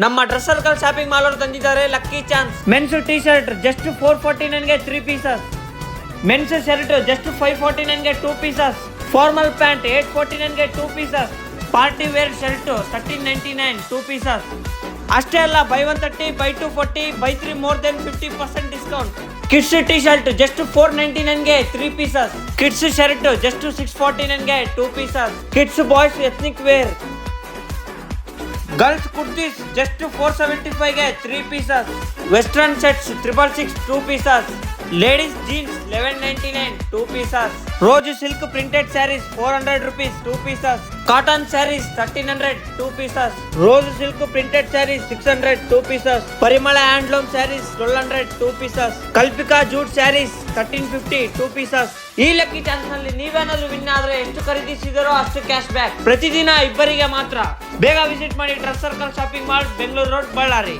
ನಮ್ಮ dress circle shopping mall ಅವರು ತಂದಿದ್ದಾರೆ lucky chance. Men's T shirt just 449 ಗೆ 3 ಪೀಸಸ್. ಮೆನ್ಸ್ ಶರ್ಟ್ ಜಸ್ಟ್ 549 ಗೆ 2 ಪೀಸಸ್. ಫಾರ್ಮಲ್ ಪ್ಯಾಂಟ್ 849 ಗೆ 2 pieces. Party wear shirt 1399 2 pieces. ಅಷ್ಟೇ ಅಲ್ಲ, buy 130 buy 240 buy 3 more than 50% discount. Kids T shirt just 499 ಗೆ 3 pieces. Kids shirt just 649 ಗೆ 2 pieces. Kids boys ethnic wear. Girls kurtis just 475 ಗೆ 3 pieces. Western sets 666 2 pieces. Ladies jeans 1199 2 pieces. Rose silk printed saris 400 rupees 2 pieces. Cotton saris 1300 2 pieces. Rose silk printed saris 600 2 pieces. Parimala handloom saris 1200 2 pieces. Kalpika jute saris 1350 2 pieces. ಈ lucky chance ನಲ್ಲಿ ನೀವೇನಾದ್ರೂ win ಆದ್ರೆ ಎಷ್ಟು ಖರೀದಿಸಿದರೋ ಅಷ್ಟು cash back. ಪ್ರತಿದಿನ ಇಬ್ಬರಿಗೆ ಮಾತ್ರ. ಬೇಗ ವಿಸಿಟ್ ಮಾಡಿ dress circle shopping mall, Bengaluru road, Ballari.